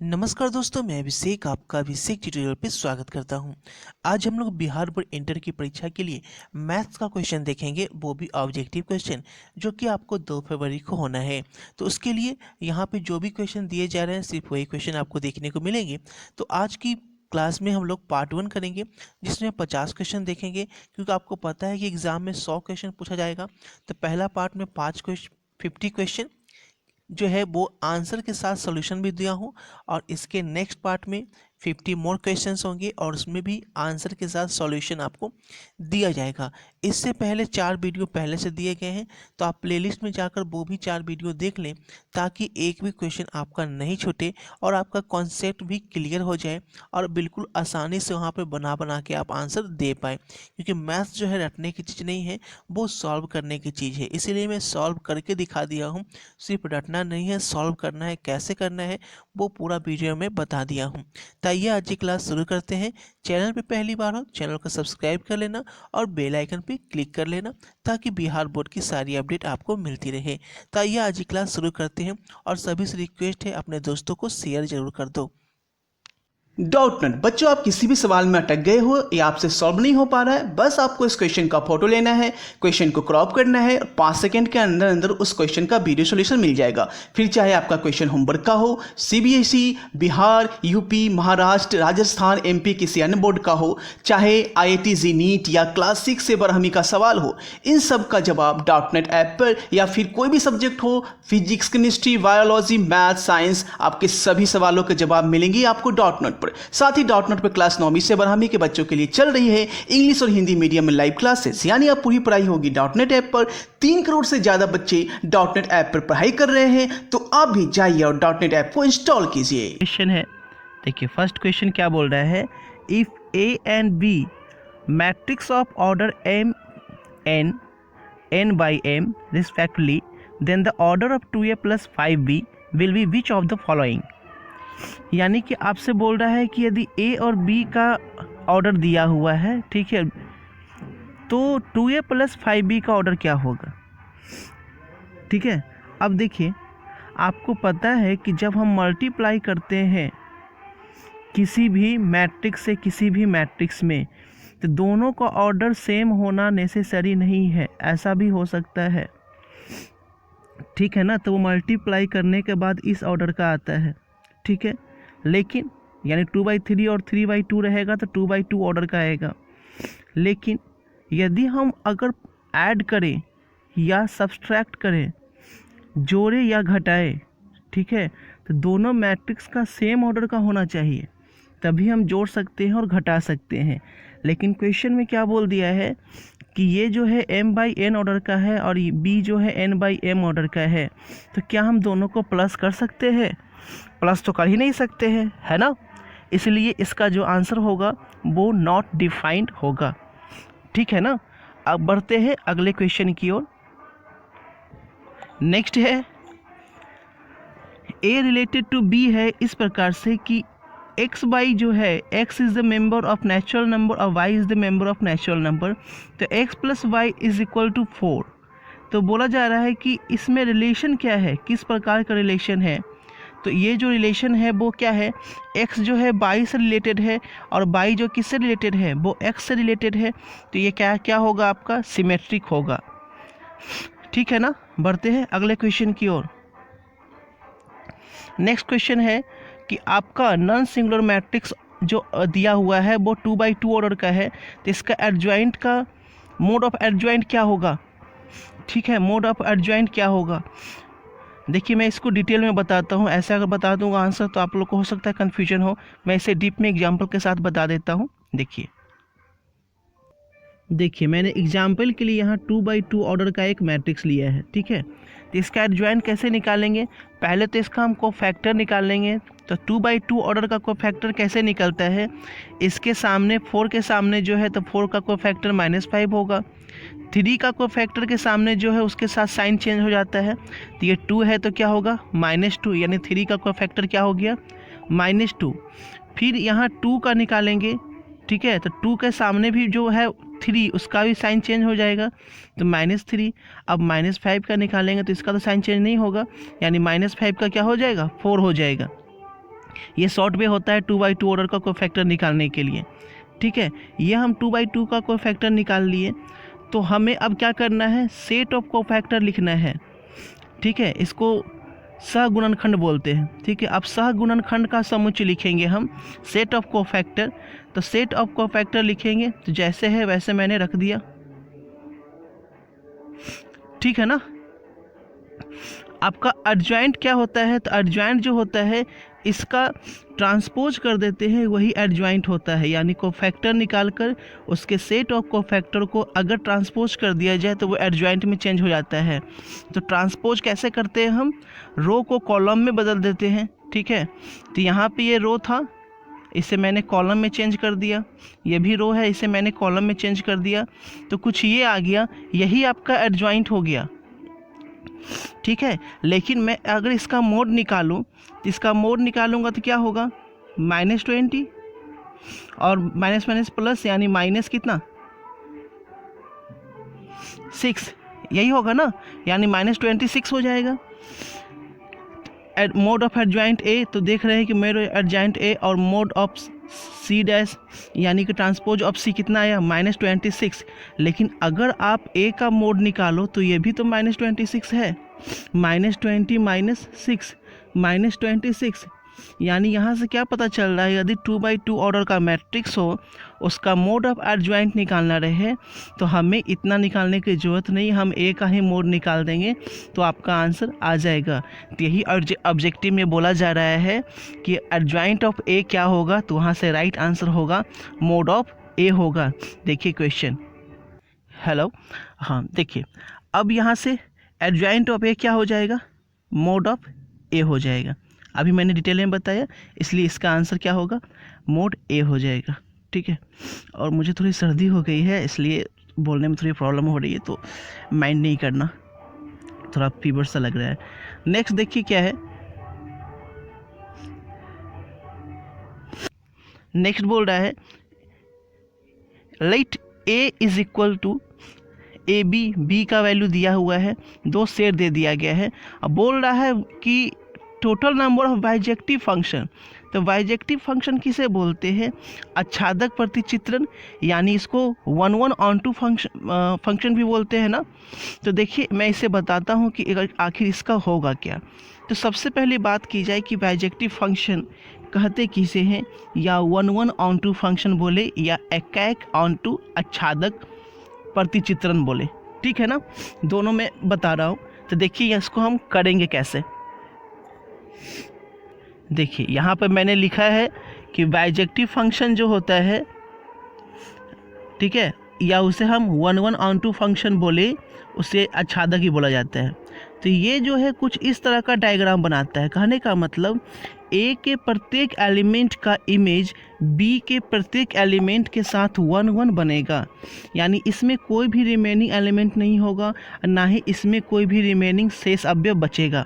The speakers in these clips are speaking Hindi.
नमस्कार दोस्तों, मैं अभिषेक आपका अभिषेक ट्यूटोरियल पे स्वागत करता हूं। आज हम लोग बिहार बोर्ड इंटर की परीक्षा के लिए मैथ्स का क्वेश्चन देखेंगे, वो भी ऑब्जेक्टिव क्वेश्चन, जो कि आपको 2 फरवरी को होना है। तो उसके लिए यहाँ पे जो भी क्वेश्चन दिए जा रहे हैं सिर्फ वही क्वेश्चन आपको देखने को मिलेंगे। तो आज की क्लास में हम लोग पार्ट 1 करेंगे, जिसमें 50 क्वेश्चन देखेंगे, क्योंकि आपको पता है कि एग्जाम में 100 क्वेश्चन पूछा जाएगा। तो पहला पार्ट में 50 क्वेश्चन जो है वो आंसर के साथ सॉल्यूशन भी दिया हूँ, और इसके नेक्स्ट पार्ट में 50 मोर क्वेश्चंस होंगे और उसमें भी आंसर के साथ सॉल्यूशन आपको दिया जाएगा। इससे पहले 4 वीडियो पहले से दिए गए हैं, तो आप प्लेलिस्ट में जाकर वो भी 4 वीडियो देख लें, ताकि एक भी क्वेश्चन आपका नहीं छूटे और आपका कॉन्सेप्ट भी क्लियर हो जाए और बिल्कुल आसानी से वहाँ पर बना बना के आप आंसर दे पाए। क्योंकि मैथ्स जो है रटने की चीज़ नहीं है, वो सॉल्व करने की चीज़ है। इसीलिए मैं सॉल्व करके दिखा दिया हूँ, सिर्फ रटना नहीं है, सॉल्व करना है। कैसे करना है वो पूरा वीडियो में बता दिया हूँ। आइए आज की क्लास शुरू करते हैं। चैनल पे पहली बार हो, चैनल को सब्सक्राइब कर लेना और बेल आइकन पे क्लिक कर लेना, ताकि बिहार बोर्ड की सारी अपडेट आपको मिलती रहे। तो आइए आज की क्लास शुरू करते हैं, और सभी से रिक्वेस्ट है अपने दोस्तों को शेयर जरूर कर दो। डाउटनट बच्चों, आप किसी भी सवाल में अटक गए हो या आपसे सॉल्व नहीं हो पा रहा है, बस आपको इस क्वेश्चन का फोटो लेना है, क्वेश्चन को क्रॉप करना है और 5 सेकंड के अंदर अंदर उस क्वेश्चन का वीडियो सॉल्यूशन मिल जाएगा। फिर चाहे आपका क्वेश्चन होमवर्क का हो, CBSE, Bihar, UP, Maharashtra, Rajasthan, MP किसी अन्य बोर्ड का हो, चाहे आईआईटी जी नीट या क्लास 6 से बरहमी का सवाल हो, इन सब का जवाब डाउटनट ऐप पर, या फिर कोई भी सब्जेक्ट हो, physics, chemistry, biology, math, science, आपके सभी सवालों के जवाब मिलेंगे आपको डाउटनट पर। साथ ही डाउटनट पर क्लास 9वीं से 12वीं के बच्चों के लिए चल रही है इंग्लिश और हिंदी मीडियम में लाइव क्लासेस, यानी अब पूरी पढ़ाई होगी डाउटनट ऐप पर। 3 करोड़ से ज्यादा बच्चे डाउटनट ऐप पर पढ़ाई कर रहे हैं, तो आप भी जाइए और डाउटनट ऐप को इंस्टॉल कीजिए। क्वेश्चन है, देखिए फर्स्ट क्वेश्चन क्या बोल रहा है। If A and B matrix of order M N N by M respectively, then the order of 2a + 5b will be which of the following. यानी कि आपसे बोल रहा है कि यदि ए और बी का ऑर्डर दिया हुआ है, ठीक है, तो 2a + 5b का ऑर्डर क्या होगा। ठीक है, अब देखिए आपको पता है कि जब हम मल्टीप्लाई करते हैं किसी भी मैट्रिक्स से किसी भी मैट्रिक्स में, तो दोनों का ऑर्डर सेम होना नेसेसरी नहीं है, ऐसा भी हो सकता है। ठीक है ना, तो वो मल्टीप्लाई करने के बाद इस ऑर्डर का आता है। ठीक है, लेकिन यानी 2/3 और 3/2 रहेगा तो 2/2 ऑर्डर का आएगा। लेकिन यदि हम अगर ऐड करें या सब्सट्रैक्ट करें, जोड़े या घटाए, ठीक है, तो दोनों मैट्रिक्स का सेम ऑर्डर का होना चाहिए, तभी हम जोड़ सकते हैं और घटा सकते हैं। लेकिन क्वेश्चन में क्या बोल दिया है कि ये जो है m/n ऑर्डर का है और b जो है n/m ऑर्डर का है, तो क्या हम दोनों को प्लस कर सकते हैं? प्लस तो कर ही नहीं सकते हैं, है ना। इसलिए इसका जो आंसर होगा वो नॉट डिफाइंड होगा। ठीक है ना। अब बढ़ते हैं अगले क्वेश्चन की ओर। नेक्स्ट है a रिलेटेड टू b है इस प्रकार से कि एक्स बाई जो है, x is the member of natural number और y is the member of natural number, तो x + y = 4। तो बोला जा रहा है कि इसमें रिलेशन क्या है, किस प्रकार का रिलेशन है। तो ये जो रिलेशन है वो क्या है, x जो है y से रिलेटेड है और y जो किससे रिलेटेड है, वो x से रिलेटेड है। तो ये क्या क्या होगा, आपका सिमेट्रिक होगा। ठीक है ना। बढ़ते हैं अगले क्वेश्चन की ओर। नेक्स्ट क्वेश्चन है कि आपका नॉन सिंगुलर मैट्रिक्स जो दिया हुआ है वो 2/2 ऑर्डर का है, तो इसका एडजॉइंट का मोड ऑफ एडजॉइंट क्या होगा। ठीक है, मोड ऑफ एडजॉइंट क्या होगा। देखिए मैं इसको डिटेल में बताता हूँ, ऐसे अगर बता दूंगा आंसर तो आप लोग को हो सकता है कन्फ्यूजन हो। मैं इसे डीप में एग्जाम्पल के साथ बता देता हूँ। देखिए मैंने एग्जाम्पल के लिए यहाँ 2/2 ऑर्डर का एक मैट्रिक्स लिया है। ठीक है, तो इसका एडजॉइंट कैसे निकालेंगे, पहले तो इसका हम कोफैक्टर निकालेंगे। तो 2/2 ऑर्डर का कोफैक्टर कैसे निकलता है, इसके सामने 4 के सामने जो है, तो 4 का कोफैक्टर -5 होगा। 3 का कोफैक्टर के सामने जो है उसके साथ साइन चेंज हो जाता है, तो ये 2 है तो क्या होगा -2, यानी 3 का कोफैक्टर क्या हो गया -2। फिर यहाँ 2 का निकालेंगे। ठीक है, तो 2 के सामने भी जो है 3, उसका भी साइन चेंज हो जाएगा, तो -3। अब -5 का निकालेंगे तो इसका तो साइन चेंज नहीं होगा, यानी -5 का क्या हो जाएगा 4 हो जाएगा। ये शॉर्ट वे होता है 2/2 ऑर्डर का कोई फैक्टर निकालने के लिए। ठीक है, ये हम 2/2 का कोई फैक्टर निकाल लिए, तो हमें अब क्या करना है, सेट ऑफ कोफैक्टर लिखना है। ठीक है, इसको सहगुणनखंड बोलते हैं। ठीक है, अब सहगुणनखंड का समुच्चय लिखेंगे हम, सेट ऑफ कोफैक्टर। तो सेट ऑफ कोफैक्टर लिखेंगे तो जैसे है वैसे मैंने रख दिया। ठीक है ना। आपका एडजॉइंट क्या होता है, तो एडजॉइंट जो होता है इसका ट्रांसपोज कर देते हैं, वही एडजॉइंट होता है। यानी कोफैक्टर निकालकर उसके सेट ऑफ कोफैक्टर को अगर ट्रांसपोज कर दिया जाए तो वो एडजॉइंट में चेंज हो जाता है। तो ट्रांसपोज कैसे करते हैं हम, रो को कॉलम में बदल देते हैं। ठीक है, तो यहाँ पे ये रो था, इसे मैंने कॉलम में चेंज कर दिया। ये भी रो है, इसे मैंने कॉलम में चेंज कर दिया, तो कुछ ये आ गया, यही आपका एडजॉइंट हो गया। ठीक है, लेकिन मैं अगर इसका मोड निकालूं, इसका मोड निकालूंगा तो क्या होगा, -20 और माइनस माइनस प्लस, यानी माइनस कितना 6, यही होगा ना, यानी -26 हो जाएगा। मोड ऑफ एडजॉइंट ए, तो देख रहे हैं कि मेरे एडजॉइंट ए और मोड ऑफ सी डैश यानी कि ट्रांसपोज ऑफ सी कितना आया, -26। लेकिन अगर आप ए का मोड निकालो तो ये भी तो -26 है, -20 -6 यानी यहाँ से क्या पता चल रहा है, यदि 2/2 ऑर्डर का मैट्रिक्स हो, उसका मोड ऑफ एडजॉइंट निकालना रहे तो हमें इतना निकालने की ज़रूरत नहीं, हम ए का ही मोड निकाल देंगे तो आपका आंसर आ जाएगा। तो यही ऑब्जेक्टिव में बोला जा रहा है कि एडजॉइंट ऑफ ए क्या होगा, तो वहाँ से राइट आंसर होगा मोड ऑफ ए होगा। देखिए क्वेश्चन, हेलो, हाँ देखिए, अब यहाँ से एडजॉइंट ऑफ ए क्या हो जाएगा, मोड ऑफ ए हो जाएगा। अभी मैंने डिटेल में बताया, इसलिए इसका आंसर क्या होगा, मोड ए हो जाएगा। ठीक है, और मुझे थोड़ी सर्दी हो गई है, इसलिए बोलने में थोड़ी प्रॉब्लम हो रही है, तो माइंड नहीं करना, थोड़ा फीवर सा लग रहा है। नेक्स्ट देखिए क्या है, नेक्स्ट बोल रहा है let A is equal to A B, B का वैल्यू दिया हुआ है, 2 सेट दे दिया गया है। अब बोल रहा है कि total number of bijective function, तो बाइजेक्टिव फंक्शन किसे बोलते हैं, आच्छादक प्रतिचित्रण, यानी इसको 1/1 फंक्शन भी बोलते हैं ना। तो देखिए मैं इसे बताता हूँ कि आखिर इसका होगा क्या। तो सबसे पहले बात की जाए कि बाइजेक्टिव फंक्शन कहते किसे हैं, या 1/1 फंक्शन बोले या एकैक ऑनटू आच्छादक प्रतिचित्रण बोले। ठीक है ना, दोनों में बता रहा हूँ। तो देखिए इसको हम करेंगे कैसे। देखिए यहाँ पर मैंने लिखा है कि बाइजेक्टिव फंक्शन जो होता है, ठीक है, या उसे हम 1/1 फंक्शन बोले, उसे आच्छादक ही बोला जाता है। तो ये जो है कुछ इस तरह का डायग्राम बनाता है। कहने का मतलब ए के प्रत्येक एलिमेंट का इमेज बी के प्रत्येक एलिमेंट के साथ 1/1 बनेगा, यानी इसमें कोई भी रिमेनिंग एलिमेंट नहीं होगा, ना ही इसमें कोई भी रिमेनिंग शेष अवयव बचेगा।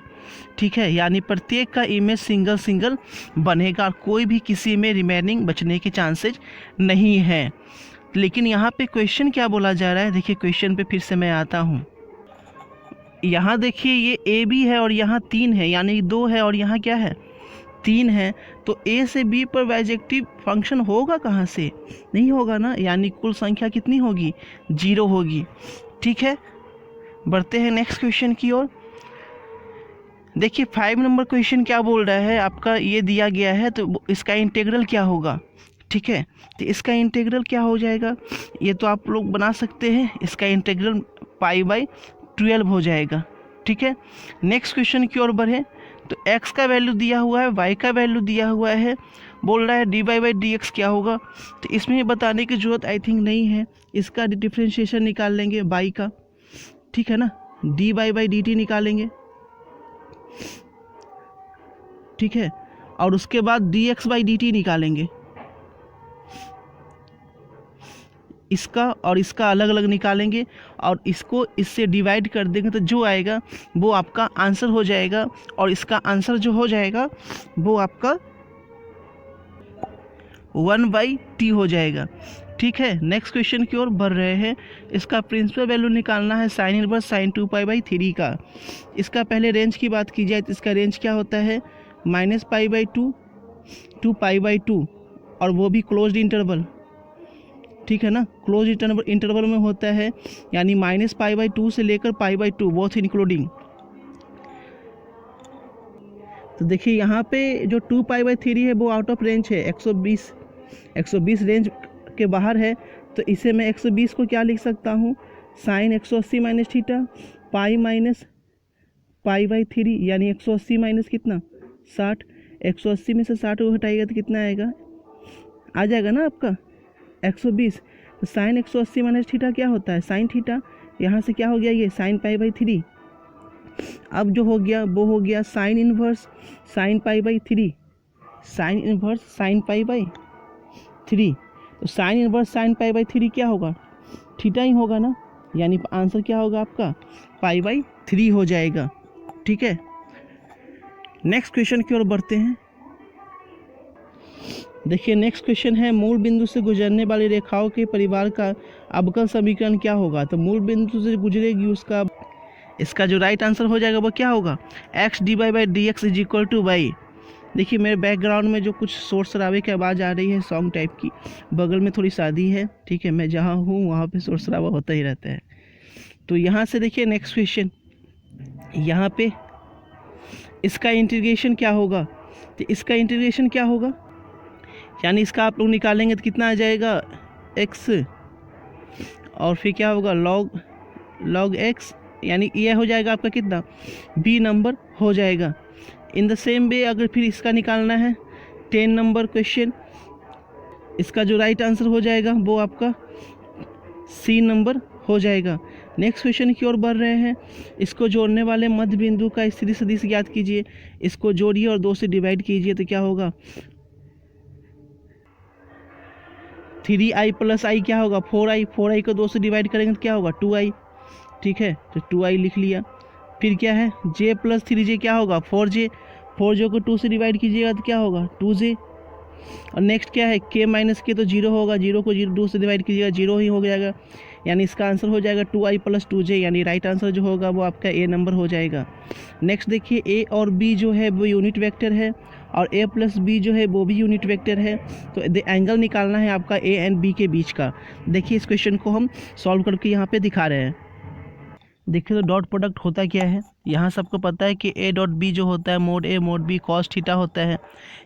ठीक है, यानी प्रत्येक का इमेज सिंगल सिंगल बनेगा, कोई भी किसी में रिमेनिंग बचने के चांसेस नहीं है। लेकिन यहाँ पे क्वेश्चन क्या बोला जा रहा है, देखिए क्वेश्चन पे फिर से मैं आता हूँ। यहाँ देखिए ये ए बी है और यहाँ 3 है, यानी 2 है और यहाँ क्या है 3 है। तो ए से बी पर बाइजेक्टिव फंक्शन होगा कहाँ से, नहीं होगा ना, यानी कुल संख्या कितनी होगी, 0 होगी। ठीक है, बढ़ते हैं नेक्स्ट क्वेश्चन की ओर। देखिए 5 नंबर क्वेश्चन क्या बोल रहा है, आपका ये दिया गया है, तो इसका इंटीग्रल क्या होगा। ठीक है, तो इसका इंटीग्रल क्या हो जाएगा, ये तो आप लोग बना सकते हैं, इसका इंटीग्रल π/12 हो जाएगा। ठीक है, नेक्स्ट क्वेश्चन की ओर बढ़े। तो x का वैल्यू दिया हुआ है, y का वैल्यू दिया हुआ है, बोल रहा है dy/dx क्या होगा। तो इसमें बताने की ज़रूरत आई थिंक नहीं है, इसका डिफ्रेंशिएशन निकाल लेंगे y का। ठीक है ना, dy/dt निकालेंगे। ठीक है, और उसके बाद dx/dt निकालेंगे। इसका और इसका अलग अलग निकालेंगे और इसको इससे डिवाइड कर देंगे, तो जो आएगा वो आपका आंसर हो जाएगा, और इसका आंसर जो हो जाएगा वो आपका 1/t हो जाएगा। ठीक है, नेक्स्ट क्वेश्चन की ओर बढ़ रहे हैं। इसका प्रिंसिपल वैल्यू निकालना है sin 1 sin 2π/3 का। इसका पहले रेंज की बात की जाए तो इसका रेंज क्या होता है, -π/2 टू पाई बाई टू, और वो भी क्लोज्ड इंटरवल, ठीक है ना, क्लोज इंटरवल में होता है, यानी माइनस पाई बाई टू से लेकर pi by two both including. तो देखिए यहाँ पे जो 2 पाई बाई 3 है वो आउट ऑफ रेंज है, 120 रेंज के बाहर है। तो इसे मैं 120 को क्या लिख सकता हूँ, sine 180 minus theta pi minus pi by 3, यानी 180 माइनस कितना 60, 180 में से 60 को हटाएगा तो कितना आएगा, आ जाएगा ना आपका 120। तो साइन 180 माइनस थीटा क्या होता है, साइन थीटा, यहाँ से क्या हो गया ये साइन पाई बाई 3। अब जो हो गया वो हो गया sign inverse sine pi by 3, sign inverse sine pi by 3। तो sign inverse sine pi by 3 क्या होगा, थीटा ही होगा ना, यानी आंसर क्या होगा आपका पाई बाई 3 हो जाएगा, ठीक है। नेक्स्ट क्वेश्चन की ओर बढ़ते हैं। देखिए नेक्स्ट क्वेश्चन है, मूल बिंदु से गुजरने वाली रेखाओं के परिवार का अवकल समीकरण क्या होगा। तो मूल बिंदु से गुजरेगी उसका, इसका जो राइट आंसर हो जाएगा वो क्या होगा, X D Y by D X is equal to Y. देखिए मेरे बैकग्राउंड में जो कुछ शोर शराबे की आवाज़ आ रही है सॉन्ग टाइप की, बगल में थोड़ी शादी है, ठीक है, मैं जहाँ हूँ वहाँ पे शोर शराबा होता ही रहता है। तो यहाँ से देखिए नेक्स्ट क्वेश्चन, यहाँ पे इसका इंटीग्रेशन क्या होगा, तो इसका इंटीग्रेशन क्या होगा, यानी इसका आप लोग निकालेंगे तो कितना आ जाएगा x, और फिर क्या होगा log x, यानी ये हो जाएगा आपका कितना b नंबर हो जाएगा। इन द सेम वे अगर फिर इसका निकालना है 10 नंबर क्वेश्चन, इसका जो राइट आंसर हो जाएगा वो आपका c नंबर हो जाएगा। नेक्स्ट क्वेश्चन की ओर बढ़ रहे हैं, इसको जोड़ने वाले मध्य बिंदु का स्थिति सदिश ज्ञात कीजिए। इसको जोड़िए और 2 से डिवाइड कीजिए तो क्या होगा 3i प्लस आई क्या होगा 4i को 2 से डिवाइड करेंगे तो क्या होगा 2i, ठीक है, तो 2i लिख लिया। फिर क्या है j प्लस 3j क्या होगा 4j को 2 से डिवाइड कीजिएगा तो क्या होगा 2j। और नेक्स्ट क्या है k माइनस के, तो 0 होगा, 0 को 2 से डिवाइड कीजिएगा 0 ही हो जाएगा, यानी इसका आंसर हो जाएगा 2i प्लस 2j, यानी राइट आंसर जो होगा वो आपका a नंबर हो जाएगा। नेक्स्ट देखिए a और b जो है वो यूनिट वेक्टर है और a प्लस b जो है वो भी यूनिट वेक्टर है। तो एंगल निकालना है आपका a एंड b के बीच का। देखिए इस क्वेश्चन को हम सॉल्व करके यहाँ पे दिखा रहे हैं। देखिए तो डॉट प्रोडक्ट होता क्या है, यहाँ सबको पता है कि a डॉट b जो होता है mode a mode b cos theta होता है।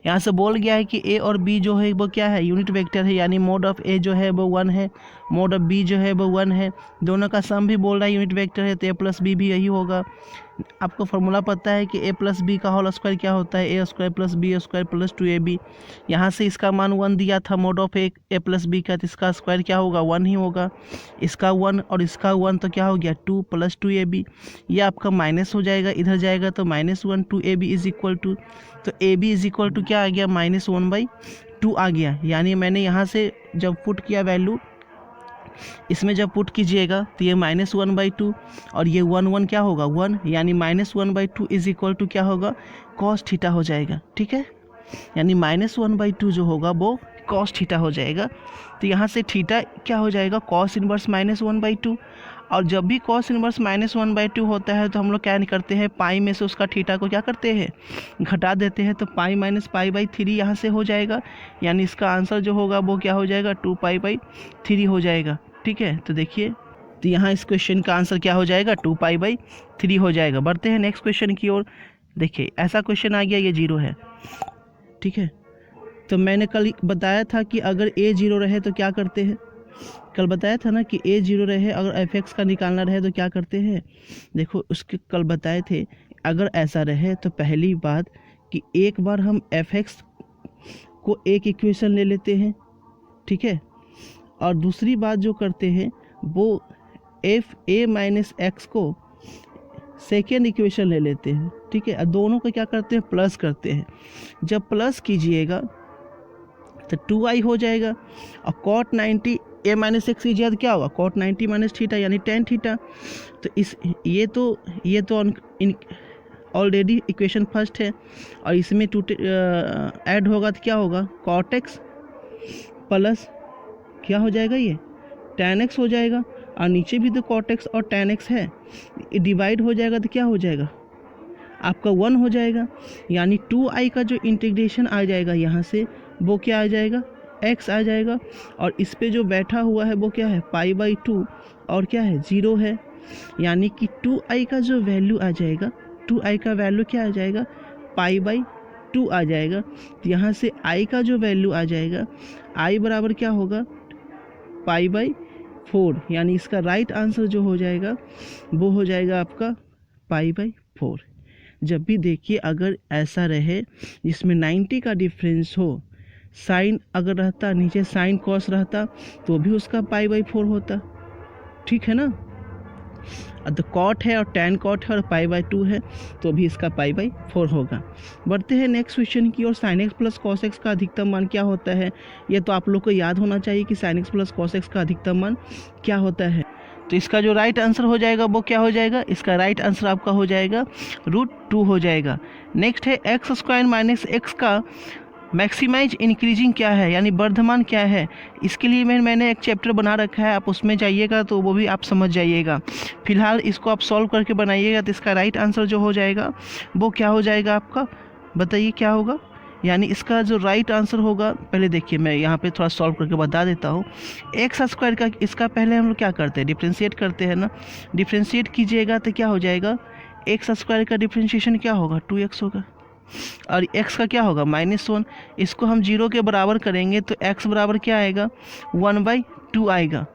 यहाँ से बोल गया है कि a और b जो है वो क्या है यूनिट वेक्टर है, यानी मोड ऑफ a जो है वो 1 है, मोड ऑफ b जो है वो 1 है, दोनों का सम भी बोल रहा है यूनिट वेक्टर है, तो a प्लस b भी यही होगा। आपको फॉर्मूला पता है कि a प्लस बी का होल स्क्वायर क्या होता है a square plus B square plus 2ab। यहाँ से इसका मान 1 दिया था mod of a plus B का, तो इसका स्क्वायर क्या होगा 1 ही होगा, इसका 1 और इसका 1 तो क्या हो गया 2 प्लस 2ab। ये आपका माइनस हो जाएगा, इधर जाएगा तो -1 2ab इज इक्वल टू, तो ab इज इक्वल टू क्या आ गया -1/2 आ गया। यानी मैंने यहाँ से जब पुट किया वैल्यू, इसमें जब पुट कीजिएगा तो ये -1/2 और ये 1 क्या होगा 1, यानी -1/2 इज इक्वल टू क्या होगा कॉस थीटा हो जाएगा, ठीक है, यानी -1/2 जो होगा वो कॉस थीटा हो जाएगा। तो यहाँ से थीटा क्या हो जाएगा कॉस इनवर्स -1/2, और जब भी कॉस इनवर्स -1/2 होता है तो हम लोग क्या करते हैं पाई में से उसका थीटा को क्या करते हैं घटा देते हैं, तो पाई माइनस पाई/3 यहाँ से हो जाएगा, यानी इसका आंसर जो होगा वो क्या हो जाएगा 2π/3 हो जाएगा, ठीक है। तो देखिए तो यहाँ इस क्वेश्चन का आंसर क्या हो जाएगा 2π/3 हो जाएगा। बढ़ते हैं नेक्स्ट क्वेश्चन की ओर। देखिए ऐसा क्वेश्चन आ गया, ये 0 है, ठीक है। तो मैंने कल बताया था कि अगर a 0 रहे तो क्या करते हैं, कल बताया था ना कि a 0 रहे अगर f(x) का निकालना रहे तो क्या करते हैं। देखो उसके कल बताए थे, अगर ऐसा रहे तो पहली बात कि एक बार हम f(x) को एक इक्वेशन ले लेते हैं, ठीक है, और दूसरी बात जो करते हैं वो fa माइनस x को सेकेंड इक्वेशन ले लेते हैं, ठीक है, और दोनों को क्या करते हैं प्लस करते हैं। जब प्लस कीजिएगा तो 2i हो जाएगा, और cot 90 a माइनस एक्स की जगह क्या होगा cot 90 माइनस थीटा यानी tan थीटा। तो इस ये तो ऑलरेडी इक्वेशन फर्स्ट है, और इसमें ऐड होगा तो क्या होगा cot x प्लस क्या हो जाएगा ये tan x हो जाएगा, और नीचे भी तो cot x और tan x है, डिवाइड हो जाएगा तो क्या हो जाएगा आपका 1 हो जाएगा, यानी 2i का जो इंटीग्रेशन आ जाएगा यहाँ से वो क्या आ जाएगा, x आ जाएगा, और इस पे जो बैठा हुआ है वो क्या है, π/2 और क्या है 0 है, यानी कि 2i का जो वैल्यू आ जाएगा, 2i का वैल्यू क्या आ जाएगा, π/2 आ जाएगा। तो यहाँ से i का जो वैल्यू आ जाएगा, i बराबर क्या होगा, π/4, यानी इसका राइट आंसर जो हो जाएगा वो हो जाएगा आपका π/4। जब भी देखिए अगर ऐसा रहे जिसमें 90 का डिफरेंस हो, साइन अगर रहता नीचे साइन कॉस रहता तो भी उसका π/4 होता, ठीक है ना। तो कॉट है और टैन कॉट है और π/2 है तो भी इसका π/4 होगा। बढ़ते हैं नेक्स्ट क्वेश्चन की ओर। sin x plus cos x का अधिकतम मान क्या होता है, ये तो आप लोग को याद होना चाहिए कि sin x plus cos x का अधिकतम मान क्या होता है। तो इसका जो राइट आंसर हो जाएगा वो क्या हो जाएगा, इसका राइट आंसर आपका हो जाएगा √2 हो जाएगा। नेक्स्ट है x² माइनस x का मैक्सिमाइज इंक्रीजिंग क्या है, यानी वर्धमान क्या है। इसके लिए मैंने एक चैप्टर बना रखा है, आप उसमें जाइएगा तो वो भी आप समझ जाइएगा। फिलहाल इसको आप सॉल्व करके बनाइएगा तो इसका राइट आंसर जो हो जाएगा वो क्या हो जाएगा आपका, बताइए क्या होगा। यानी इसका जो राइट आंसर होगा, पहले देखिए मैं यहाँ पे थोड़ा सॉल्व करके बता देता हूँ। x² का इसका पहले हम लोग क्या करते हैं, डिफ्रेंशिएट करते हैं ना। डिफ्रेंशिएट कीजिएगा तो क्या हो जाएगा, x² का डिफ्रेंशिएशन क्या होगा, 2x होगा, और x का क्या होगा -1। इसको हम 0 के बराबर करेंगे तो x बराबर क्या आएगा, 1/2 आएगा।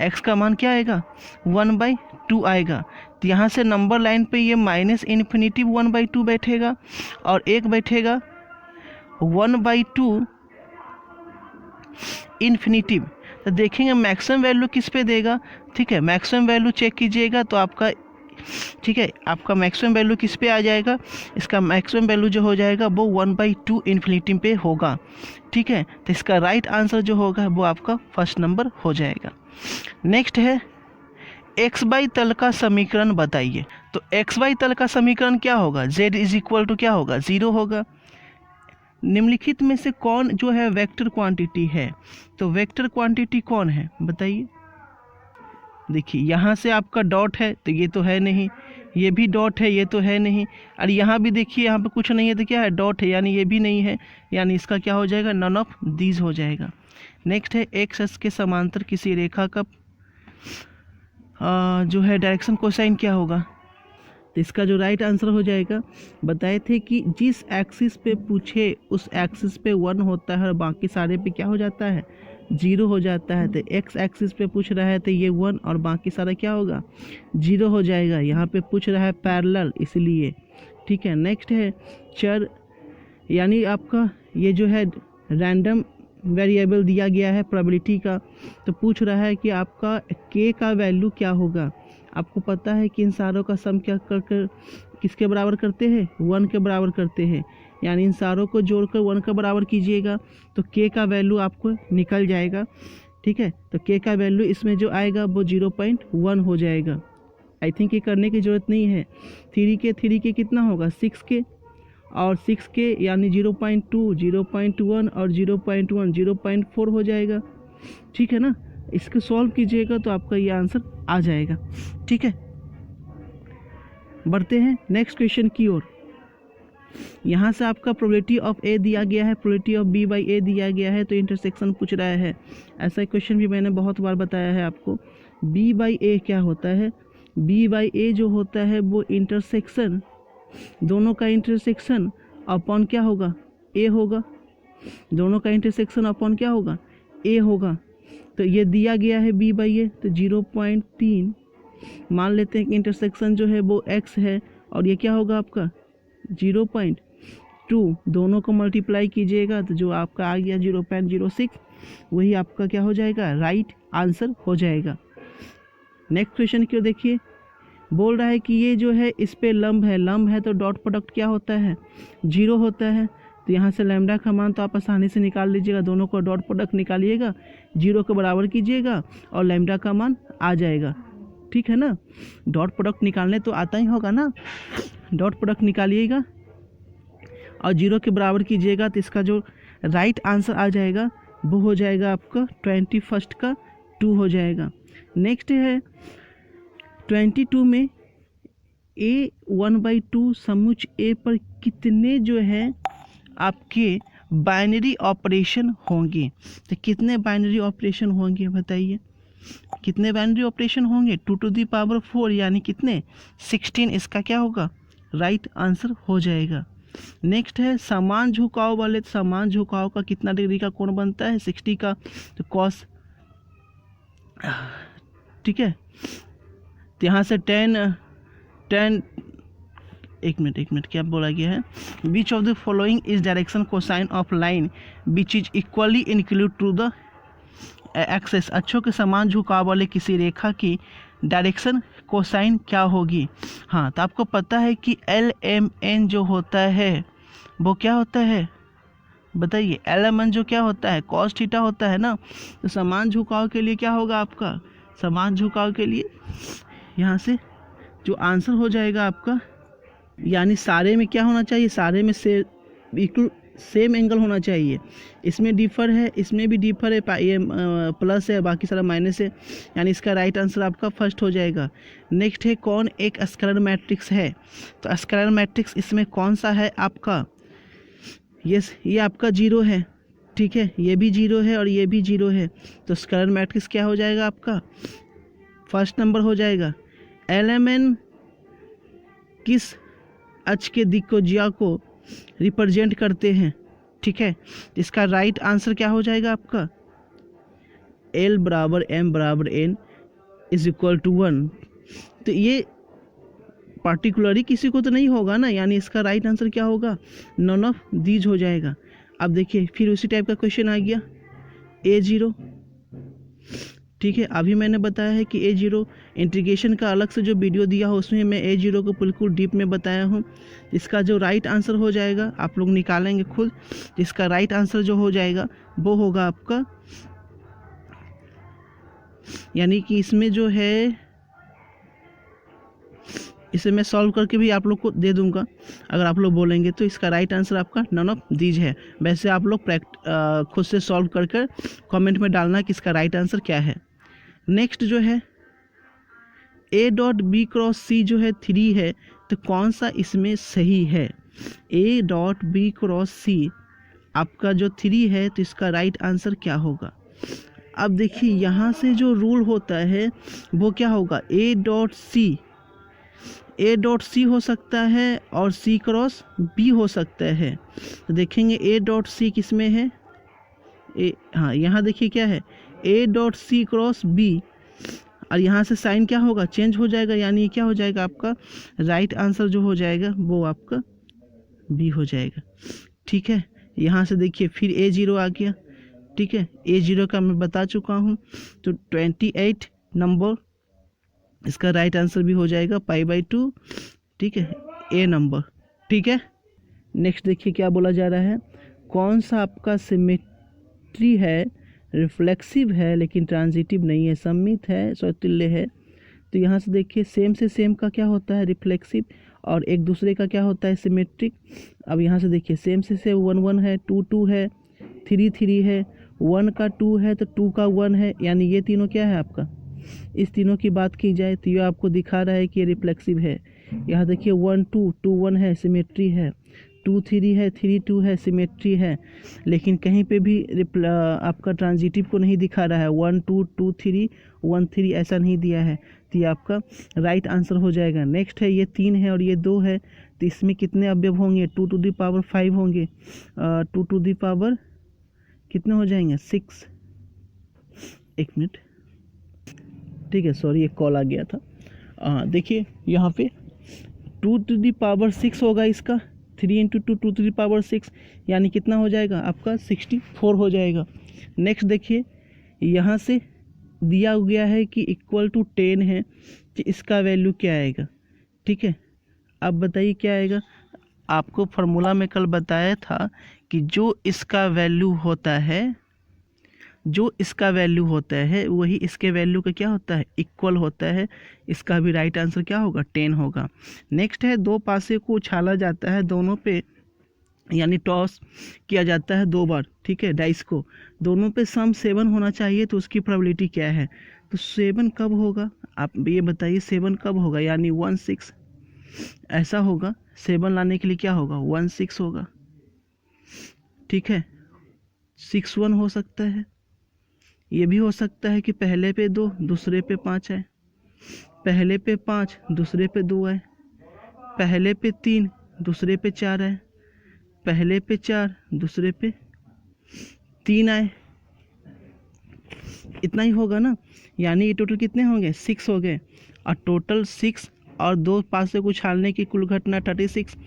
x का मान क्या आएगा, 1/2 आएगा। तो यहाँ से नंबर लाइन पे ये -∞ 1/2 बैठेगा और एक बैठेगा 1/2 इन्फिनिटिव। तो देखेंगे मैक्सिमम वैल्यू किस पे देगा, ठीक है। मैक्सिमम वैल्यू चेक कीजिएगा तो आपका, ठीक है, आपका मैक्सिमम वैल्यू किस पे आ जाएगा, इसका मैक्सिमम वैल्यू जो हो जाएगा वो 1/2 इन्फिनिटी पे होगा, ठीक है। तो इसका राइट आंसर जो होगा वो आपका फर्स्ट नंबर हो जाएगा। नेक्स्ट है xy तल का समीकरण बताइए। तो xy तल का समीकरण क्या होगा, z = क्या होगा, 0 होगा। निम्नलिखित में से कौन जो है वेक्टर क्वांटिटी है, तो वेक्टर क्वांटिटी कौन है बताइए। देखिए यहाँ से आपका डॉट है तो ये तो है नहीं, ये भी डॉट है ये तो है नहीं, और यहाँ भी देखिए यहाँ पे कुछ नहीं है तो क्या है, डॉट है, यानी ये भी नहीं है, यानी इसका क्या हो जाएगा, नन ऑफ दीज हो जाएगा। नेक्स्ट है एक्स अक्ष के समांतर किसी रेखा का जो है डायरेक्शन कोसाइन क्या होगा। तो इसका जो राइट आंसर हो जाएगा, बताए थे कि जिस एक्सिस पे पूछे उस एक्सिस पे 1 होता है और बाकी सारे पे क्या हो जाता है, 0 हो जाता है। तो एक्स एक्सिस पे पूछ रहा है तो ये 1 और बाकी सारा क्या होगा, 0 हो जाएगा। यहाँ पे पूछ रहा है पैरेलल इसलिए, ठीक है। नेक्स्ट है चर, यानी आपका ये जो है रैंडम वेरिएबल दिया गया है प्रोबेबिलिटी का, तो पूछ रहा है कि आपका k का वैल्यू क्या होगा। आपको पता है कि इन सारों का सम क्या कर किसके बराबर करते हैं, 1 के बराबर करते हैं, यानी इन सारों को जोड़कर 1 का बराबर कीजिएगा तो k का वैल्यू आपको निकल जाएगा, ठीक है। तो k का वैल्यू इसमें जो आएगा वो 0.1 हो जाएगा। आई थिंक ये करने की ज़रूरत नहीं है। 3 के कितना होगा, 6k, और 6k यानी 0.2, 0.1 और 0.1 0.4 हो जाएगा, ठीक है ना। इसको सॉल्व कीजिएगा तो आपका ये आंसर आ जाएगा, ठीक है। बढ़ते हैं नेक्स्ट क्वेश्चन की ओर। यहाँ से आपका प्रोबेबिलिटी ऑफ ए दिया गया है, प्रोबेबिलिटी ऑफ बी बाई ए दिया गया है, तो इंटरसेक्शन पूछ रहा है। ऐसा क्वेश्चन भी मैंने बहुत बार बताया है आपको। बी बाई ए क्या होता है, बी बाई ए जो होता है वो इंटरसेक्शन, दोनों का इंटरसेक्शन अपॉन क्या होगा, ए होगा। दोनों का इंटरसेक्शन अपॉन क्या होगा, ए होगा। तो ये दिया गया है बी बाई ए, तो 0.3 मान लेते हैं कि इंटरसेक्शन जो है वो x है, और ये क्या होगा आपका 0.2, दोनों को मल्टीप्लाई कीजिएगा तो जो आपका आ गया 0.06, वही आपका क्या हो जाएगा, राइट आंसर हो जाएगा। नेक्स्ट क्वेश्चन क्यों देखिए, बोल रहा है कि ये जो है इस पे लंब है तो डॉट प्रोडक्ट क्या होता है, 0 होता है। तो यहाँ से लैम्डा का मान तो आप आसानी से निकाल लीजिएगा, दोनों को डॉट प्रोडक्ट निकालिएगा, 0 के बराबर कीजिएगा और लैम्डा का मान आ जाएगा, ठीक है ना। डॉट प्रोडक्ट निकालने तो आता ही होगा ना, डॉट प्रोडक्ट निकालिएगा और 0 के बराबर कीजिएगा तो इसका जो राइट आंसर आ जाएगा वो हो जाएगा आपका 21 का 2 हो जाएगा। नेक्स्ट है 22 में A1/2 समुच A पर कितने जो है आपके बाइनरी ऑपरेशन होंगे। तो कितने बाइनरी ऑपरेशन होंगे बताइए, कितने बाइनरी ऑपरेशन होंगे? 2⁴ यानी कितने 16 इसका क्या होगा राइट आंसर हो जाएगा। नेक्स्ट है समान झुकाव वाले, समान झुकाव का कितना डिग्री का कोण बनता है 60 का, तो कॉस, ठीक है। तो यहाँ से 10 एक मिनट क्या बोला गया है, which of the following is direction cosine of line which is equally include to the axes. अक्षों के समान झुकाव वाले किसी रेखा की डायरेक्शन कोसाइन क्या होगी? हाँ, तो आपको पता है कि LMN जो होता है वो क्या होता है बताइए, LMN जो क्या होता है कॉस थीटा होता है ना। तो समान झुकाव के लिए क्या होगा आपका, समान झुकाव के लिए यहाँ से जो आंसर हो जाएगा आपका, यानी सारे में क्या होना चाहिए, सारे में से बिल्कुल सेम एंगल होना चाहिए। इसमें डिफर है, इसमें भी डिफर है, ये प्लस है, बाकी सारा माइनस है, यानी इसका राइट आंसर आपका फर्स्ट हो जाएगा। नेक्स्ट है कौन एक स्केलर मैट्रिक्स है? तो स्केलर मैट्रिक्स इसमें कौन सा है आपका, ये आपका 0 है, ठीक है, ये भी 0 है और ये भी 0 है। तो स्केलर मैट्रिक्स क्या हो जाएगा आपका फर्स्ट नंबर हो जाएगा। LMN किस अक्ष के दिक्कोज्या को रिप्रेजेंट करते हैं? ठीक है, इसका राइट आंसर क्या हो जाएगा आपका L = M = N = 1। तो ये पार्टिकुलरली किसी को तो नहीं होगा ना, यानी इसका राइट आंसर क्या होगा नन ऑफ दीज हो जाएगा। अब देखिए फिर उसी टाइप का क्वेश्चन आ गया A0, ठीक है। अभी मैंने बताया है कि A0 इंटीग्रेशन का अलग से जो वीडियो दिया हो उसमें मैं A0 को बिल्कुल डीप में बताया हूँ। इसका जो राइट आंसर हो जाएगा आप लोग निकालेंगे खुद, इसका राइट आंसर जो हो जाएगा वो होगा आपका, यानी कि इसमें जो है इसे मैं सॉल्व करके भी आप लोग को दे दूंगा अगर आप लोग बोलेंगे। तो इसका राइट आंसर आपका नन ऑफ दीज है। वैसे आप लोग खुद से सॉल्व कर कर कमेंट में डालना कि इसका राइट आंसर क्या है। नेक्स्ट जो है A.B×C जो है 3 है, तो कौन सा इसमें सही है? A.B×C आपका जो 3 है, तो इसका राइट आंसर क्या होगा? अब देखिए यहाँ से जो रूल होता है वो क्या होगा, A.C हो सकता है और C×B हो सकता है। तो देखेंगे A.C किस में है, हाँ यहाँ देखिए क्या है A.C×B, और यहाँ से साइन क्या होगा चेंज हो जाएगा, यानी क्या हो जाएगा आपका राइट आंसर जो हो जाएगा वो आपका B हो जाएगा। ठीक है, यहाँ से देखिए फिर A0 आ गया, ठीक है, A0 का मैं बता चुका हूँ, तो 28 नंबर इसका राइट आंसर भी हो जाएगा π/2, ठीक है, A नंबर। ठीक है, नेक्स्ट देखिए क्या बोला जा रहा है, कौन सा आपका सिमेट्री है, रिफ्लेक्सिव है लेकिन ट्रांजिटिव नहीं है, सममित है, समतुल्य है। तो यहाँ से देखिए सेम से सेम का क्या होता है रिफ्लेक्सिव, और एक दूसरे का क्या होता है सिमेट्रिक। अब यहाँ से देखिए सेम से सेम 1 1 है, 2 2 है, 3 3 है, 1 का 2 है तो 2 का 1 है, यानी ये तीनों क्या है आपका, इस तीनों की बात की जाए तो ये आपको दिखा रहा है कि ये रिफ्लेक्सिव है। यहाँ देखिए 1 2 2 1 है, सिमेट्री है, 2 3 है, 3 2 है, सिमेट्री है, लेकिन कहीं पे भी आपका ट्रांजिटिव को नहीं दिखा रहा है, 1 2 2 3 1 3 ऐसा नहीं दिया है, तो ये आपका राइट आंसर हो जाएगा। नेक्स्ट है ये 3 है और ये 2 है, तो इसमें कितने अवयव होंगे, 2⁵ होंगे, 2 कितने हो जाएंगे 6, एक मिनट, ठीक है, सॉरी एक कॉल आ गया था। देखिए यहाँ पे 2⁶ होगा इसका, 3 × 2 2⁶, यानी कितना हो जाएगा आपका 64 हो जाएगा। नेक्स्ट देखिए यहाँ से दिया गया है कि = 10 है, तो इसका वैल्यू क्या आएगा, ठीक है, अब बताइए क्या आएगा। आपको फार्मूला में कल बताया था कि जो इसका वैल्यू होता है वही इसके वैल्यू का क्या होता है इक्वल होता है, इसका भी राइट आंसर क्या होगा 10 होगा। नेक्स्ट है 2 पासे को उछाला जाता है दोनों पे, यानी टॉस किया जाता है 2 बार, ठीक है, डाइस को, दोनों पे सम 7 होना चाहिए, तो उसकी प्रोबेबिलिटी क्या है, तो 7 कब होगा आप ये बताइए, 7 कब होगा, यानी 1 6, ऐसा होगा, 7 लाने के लिए क्या होगा, 1 6 होगा, ठीक है। 6 1 हो सकता है, ये भी हो सकता है कि पहले पे 2 दूसरे पे 5 है, पहले पे 5 दूसरे पे 2 है, पहले पे 3 दूसरे पे 4 है, पहले पे 4 दूसरे पे 3 आए, इतना ही होगा ना। यानी ये टोटल कितने होंगे, 6 हो गए, और टोटल 6 और 2 पास से कुछ छालने की कुल घटना 36,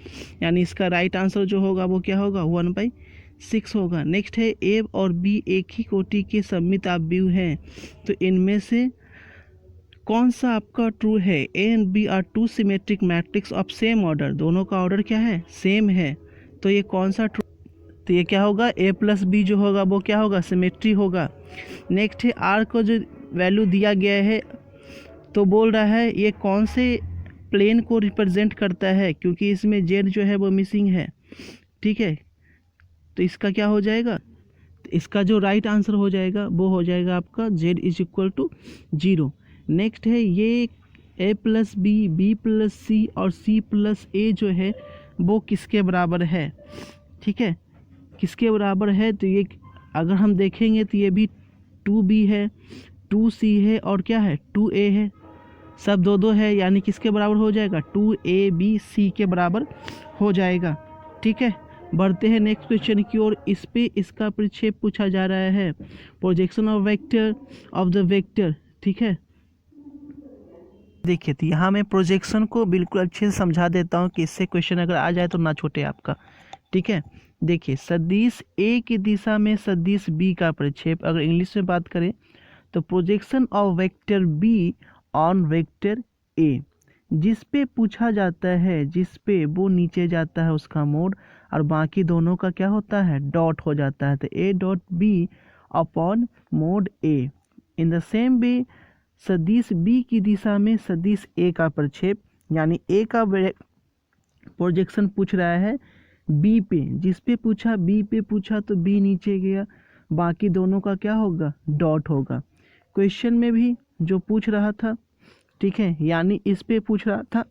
यानी इसका राइट आंसर जो होगा वो क्या होगा, 1/6 होगा। नेक्स्ट है ए और बी एक ही कोटि के सममित आव्यूह हैं, तो इनमें से कौन सा आपका ट्रू है। A and B are two symmetric matrix of same order, दोनों का ऑर्डर क्या है, सेम है, तो ये कौन सा ट्रू, तो ये क्या होगा, ए प्लस बी जो होगा वो क्या होगा, सिमेट्री होगा। नेक्स्ट है आर को जो वैल्यू दिया गया है, तो बोल रहा है ये कौन से प्लेन को रिप्रेजेंट करता है, क्योंकि इसमें जेड जो है वो मिसिंग है, ठीक है। तो इसका क्या हो जाएगा, तो इसका जो राइट आंसर हो जाएगा वो हो जाएगा आपका Z is equal to 0। Next है ये A plus B, B plus C और सी प्लस ए जो है वो किसके बराबर है, ठीक है, किसके बराबर है। तो ये अगर हम देखेंगे तो ये भी 2b है, 2c है और क्या है 2a है, सब 2 है, यानी किसके बराबर हो जाएगा, 2abc के बराबर हो जाएगा, ठीक है। बढ़ते हैं नेक्स्ट क्वेश्चन की ओर। इस पे इसका परिक्षेप पूछा जा रहा है, projection of vector of the vector, ठीक है। देखिए तो यहाँ मैं प्रोजेक्शन को बिल्कुल अच्छे से समझा देता हूँ कि इससे क्वेश्चन अगर आ जाए तो ना छूटे आपका, ठीक है। देखिए सदिश ए की दिशा में सदिश बी का परिक्षेप, अगर इंग्लिश में बात करें तो projection of vector be on vector A, जिस पे पूछा जाता है, जिस पे वो नीचे जाता है उसका मोड, और बाकी दोनों का क्या होता है, डॉट हो जाता है, तो A dot B upon mod A. In the same way सदिश बी की दिशा में सदिश ए का प्रक्षेप, यानी ए का प्रोजेक्शन पूछ रहा है बी पे, जिस पे पूछा बी पे पूछा तो बी नीचे गया, बाकी दोनों का क्या होगा, डॉट होगा। क्वेश्चन में भी जो पूछ रहा था, ठीक है, यानी इस पे पूछ रहा था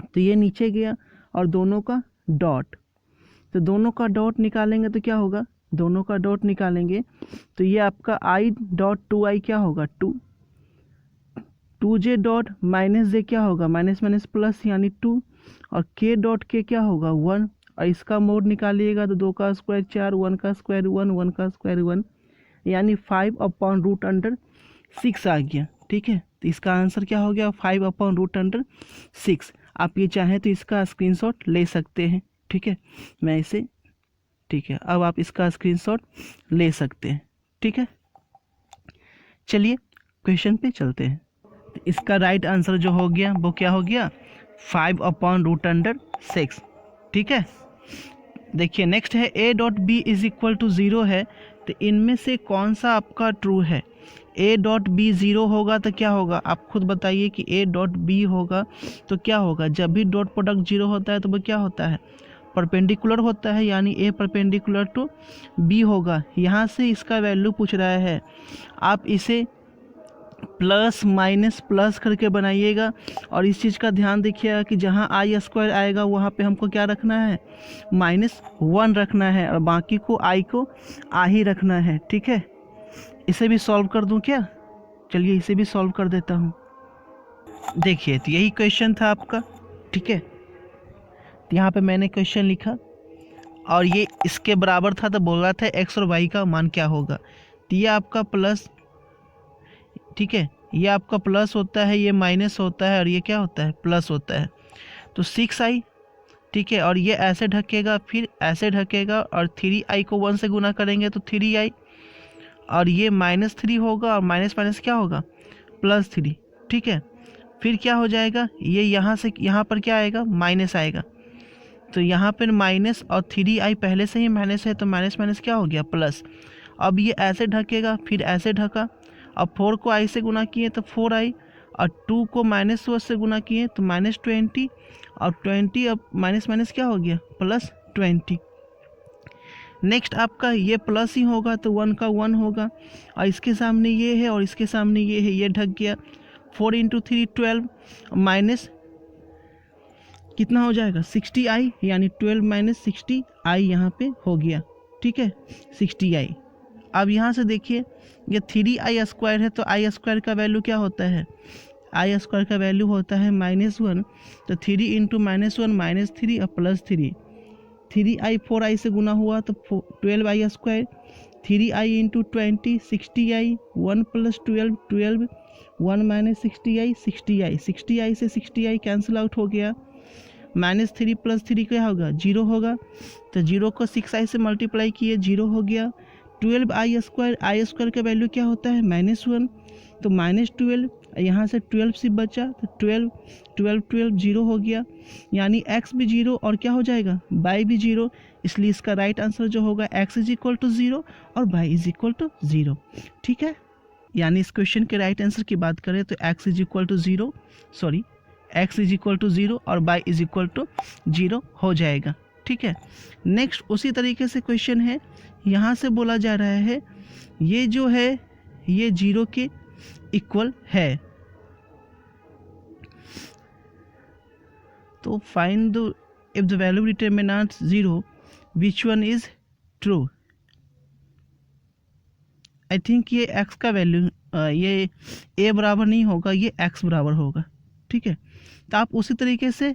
तो ये नीचे गया और दोनों का डॉट, तो दोनों का डॉट निकालेंगे तो क्या होगा, दोनों का डॉट निकालेंगे तो ये आपका आई डॉट 2i क्या होगा 2j डॉट माइनस जे क्या होगा, माइनस माइनस प्लस यानी 2, और k डॉट के क्या होगा 1, और इसका मोड निकालिएगा तो 2 का स्क्वायर 4, 1 का स्क्वायर 1, 1 का स्क्वायर 1, यानी 5/√6 आ गया, ठीक है। तो इसका आंसर क्या हो गया, 5/√6। आप ये चाहें तो इसका स्क्रीनशॉट ले सकते हैं, ठीक है, मैं इसे, ठीक है, अब आप इसका स्क्रीनशॉट ले सकते हैं, ठीक है। चलिए क्वेश्चन पे चलते हैं। तो इसका राइट आंसर जो हो गया वो क्या हो गया, 5/√6, ठीक है। देखिए नेक्स्ट है a dot B is equal to 0 है, तो इनमें से कौन सा आपका ट्रू है। a डॉट बी 0 होगा तो क्या होगा, आप खुद बताइए कि a डॉट बी होगा तो क्या होगा, जब भी डॉट प्रोडक्ट 0 होता है तो वो क्या होता है, परपेंडिकुलर होता है, यानी a परपेंडिकुलर टू b होगा। यहाँ से इसका वैल्यू पूछ रहा है, आप इसे प्लस माइनस प्लस करके बनाइएगा, और इस चीज़ का ध्यान देखिएगा कि जहाँ i² आएगा वहाँ पे हमको क्या रखना है, -1 रखना है, और बाकी को i को आ ही रखना है, ठीक है। इसे भी सॉल्व कर दूं क्या, चलिए इसे भी सॉल्व कर देता हूँ। देखिए तो यही क्वेश्चन था आपका, ठीक है। तो यहाँ पे मैंने क्वेश्चन लिखा और ये इसके बराबर था, तो बोल रहा था x और y का मान क्या होगा। तो ये आपका प्लस, ठीक है, ये आपका प्लस होता है, ये माइनस होता है, और ये क्या होता है, प्लस होता है। तो 6i, ठीक है, और ये ऐसे ढकेगा फिर ऐसे ढकेगा, और 3i को 1 से गुना करेंगे तो 3i, और ये -3 होगा, और माइनस माइनस क्या होगा, +3, ठीक है। फिर क्या हो जाएगा, ये यहाँ से यहाँ पर क्या आएगा, माइनस आएगा, तो यहाँ पर माइनस, और 3i पहले से ही माइनस है तो माइनस माइनस क्या हो गया, प्लस। अब ये ऐसे ढकेगा फिर ऐसे ढका, अब 4 को i से गुना किए तो 4i, और 2 को -1 से गुना किए तो -20, और 20 अब माइनस माइनस क्या हो गया, +20। नेक्स्ट आपका ये प्लस ही होगा तो 1 का 1 होगा, और इसके सामने ये है और इसके सामने ये है, ये ढक गया। 4 × 3 12, कितना हो जाएगा 60i, यानी 12 माइनस 60i यहाँ पे हो गया, ठीक है 60i। अब यहाँ से देखिए ये 3i² है, तो i² का वैल्यू क्या होता है, i² का वैल्यू होता है -1, तो 3 इंटू -1 -3 और +3, 3i 4i से गुना हुआ तो 12i², 3i into 20 60i, 1 + 12 12, 1 minus 60i 60i, 60i से 60i कैंसिल आउट हो गया, -3 + 3 क्या होगा 0 होगा, तो 0 को 6i से मल्टीप्लाई किए 0 हो गया। 12i² का वैल्यू क्या होता है -1, तो -12, यहाँ से 12 से बचा तो 12 12 12 0 हो गया, यानी x भी 0 और क्या हो जाएगा y भी 0, इसलिए इसका राइट आंसर जो होगा x = 0 और y = 0, ठीक है। यानी इस क्वेश्चन के राइट आंसर की बात करें तो x = 0, सॉरी x = 0 और y = 0 हो जाएगा, ठीक है। नेक्स्ट उसी तरीके से क्वेश्चन है, यहाँ से बोला जा रहा है ये जो है ये 0 के इक्वल है, तो find the if the value determinants 0 which one is true. I think ये x का वैल्यू ये a बराबर नहीं होगा, ये x बराबर होगा, ठीक है। तो आप उसी तरीके से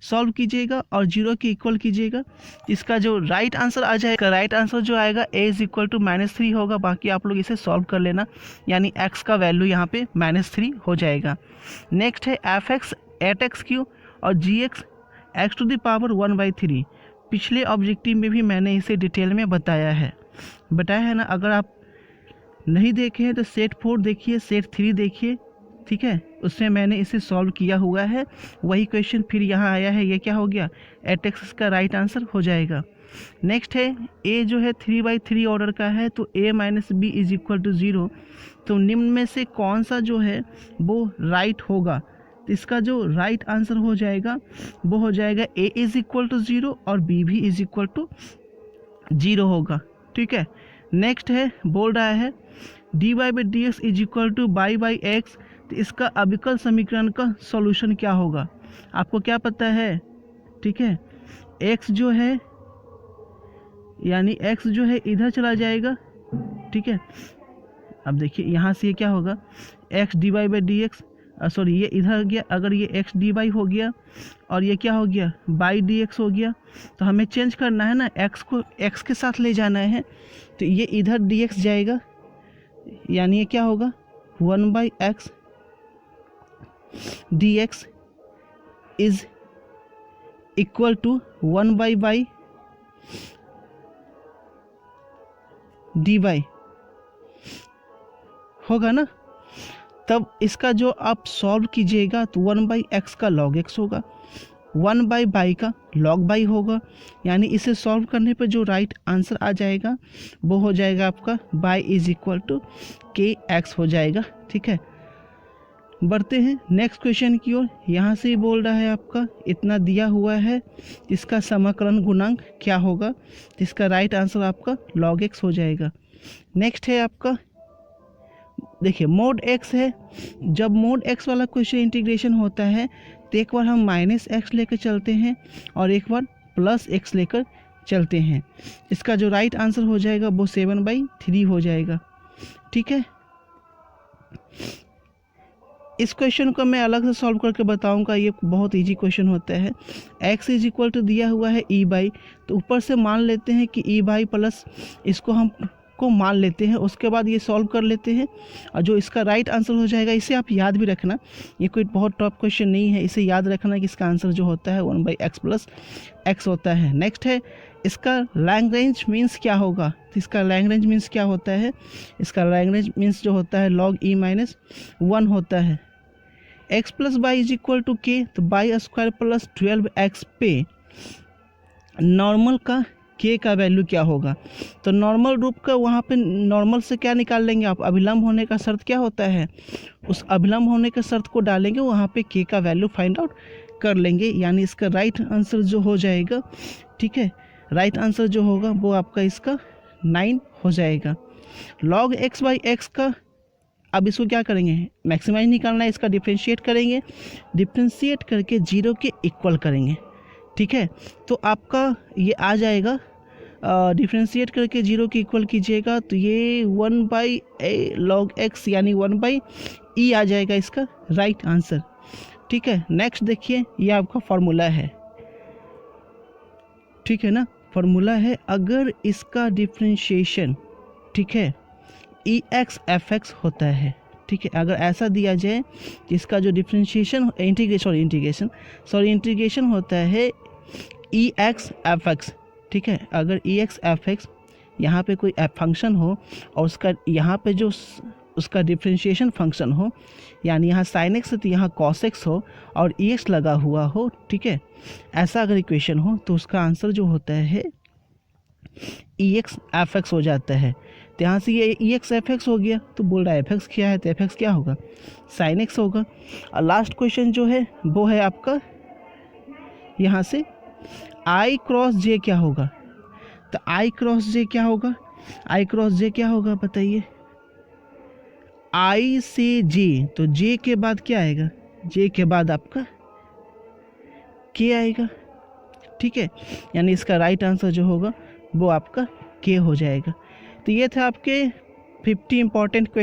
सॉल्व कीजिएगा और 0 के इक्वल कीजिएगा, इसका जो राइट आंसर आ जाएगा, राइट आंसर जो आएगा a = -3 होगा, बाकी आप लोग इसे सॉल्व कर लेना, यानी x का वैल्यू यहाँ पे -3 हो जाएगा। नेक्स्ट है f(x) 8x³ और gx x⁻³ 1/3। पिछले ऑब्जेक्टिव में भी मैंने इसे डिटेल में बताया है ना, अगर आप नहीं देखे हैं तो सेट 4 देखिए, सेट 3 देखिए, ठीक है, उसमें मैंने इसे सॉल्व किया हुआ है, वही क्वेश्चन फिर यहाँ आया है, ये क्या हो गया 8x का राइट आंसर हो जाएगा। नेक्स्ट है a जो है 3/3 ऑर्डर का है, तो a - b = 0, तो निम्न में से कौन सा जो है वो राइट होगा, तो इसका जो राइट आंसर हो जाएगा वो हो जाएगा a = 0 और b भी = 0 होगा, ठीक है। नेक्स्ट है बोल रहा है dy/dx = y/x, तो इसका अविकल समीकरण का सॉल्यूशन क्या होगा, आपको क्या पता है, ठीक है। x जो है यानी x जो है इधर चला जाएगा, ठीक है। अब देखिए यहाँ से ये क्या होगा x dy/dx, सॉरी ये इधर गया, अगर ये x dy हो गया और ये क्या हो गया y dx हो गया, तो हमें चेंज करना है ना, x को x के साथ ले जाना है, तो ये इधर dx जाएगा, यानी ये क्या होगा 1/x dx is equal to 1/y dy होगा ना। तब इसका जो आप सॉल्व कीजिएगा तो 1/x का log x होगा, 1/y का log y होगा, यानी इसे सॉल्व करने पर जो राइट आंसर आ जाएगा वो हो जाएगा आपका y = kx हो जाएगा, ठीक है। बढ़ते हैं नेक्स्ट क्वेश्चन की ओर, यहाँ से बोल रहा है आपका इतना दिया हुआ है, इसका समाकलन गुणांक क्या होगा, इसका राइट आंसर आपका log x हो जाएगा। नेक्स्ट है आपका देखिए mod x है, जब mod x वाला क्वेश्चन इंटीग्रेशन होता है तो एक बार हम -x लेकर चलते हैं और एक बार +x लेकर चलते हैं, इसका जो राइट आंसर हो जाएगा वो 7/3 हो जाएगा, ठीक है। इस क्वेश्चन को मैं अलग से सॉल्व करके बताऊंगा, ये बहुत इजी क्वेश्चन होता है। x = दिया हुआ है e/, तो ऊपर से मान लेते हैं कि e/, प्लस इसको हम को मान लेते हैं, उसके बाद ये सॉल्व कर लेते हैं और जो इसका राइट आंसर हो जाएगा, इसे आप याद भी रखना, ये कोई बहुत टफ क्वेश्चन नहीं है, इसे याद रखना कि इसका आंसर जो होता है 1/x + x होता है। नेक्स्ट है इसका लैग्रेंज मीन्स क्या होगा, तो इसका लैग्रेंज मीन्स क्या होता है, इसका लैग्रेंज मीन्स जो होता है log e - 1 होता है। x + y = k, तो y² + 12x पे नॉर्मल का k का वैल्यू क्या होगा, तो नॉर्मल रूप का वहाँ पे नॉर्मल से क्या निकाल लेंगे आप, अभिलंब होने का शर्त क्या होता है, उस अभिलंब होने के शर्त को डालेंगे, वहाँ पे k का वैल्यू फाइंड आउट कर लेंगे, यानी इसका राइट आंसर जो हो जाएगा, ठीक है, राइट आंसर जो होगा वो आपका इसका 9 हो जाएगा। log x/x का अब इसको क्या करेंगे, मैक्सिमाइज निकालना है, इसका डिफ्रेंशिएट करेंगे, डिफ्रेंशिएट करके 0 के इक्वल करेंगे, ठीक है। तो आपका ये आ जाएगा, डिफ्रेंशिएट करके 0 के इक्वल कीजिएगा तो ये 1/log x यानी 1/e आ जाएगा इसका राइट आंसर, ठीक है। नेक्स्ट देखिए, ये आपका फॉर्मूला है, ठीक है ना, फॉर्मूला है अगर इसका डिफ्रेंशिएशन, ठीक है, ex/fx होता है, ठीक है। अगर ऐसा दिया जाए इसका जो डिफ्रेंशिएशन इंटीग्रेशन होता है ex/fx, ठीक है। अगर ex/fx यहाँ पे कोई फंक्शन हो और उसका यहाँ पे जो उसका डिफ्रेंशिएशन फंक्शन हो, यानी यहाँ sin x है तो यहाँ cos x हो और ex लगा हुआ हो, ठीक है, ऐसा अगर इक्वेशन हो तो उसका आंसर जो होता है ex/fx हो जाता है। तो यहाँ से ये ex/fx हो गया, तो बोल रहा है fx क्या है, तो fx क्या होगा, sin x होगा। और लास्ट क्वेश्चन जो है वो है आपका यहाँ से i क्रॉस j क्या होगा, तो i क्रॉस j क्या होगा, i क्रॉस j क्या होगा बताइए, i से j, तो j के बाद क्या आएगा, j के बाद आपका k आएगा, ठीक है। यानी इसका राइट आंसर जो होगा वो आपका k हो जाएगा। तो ये था आपके 50 इंपॉर्टेंट क्वेश्चन।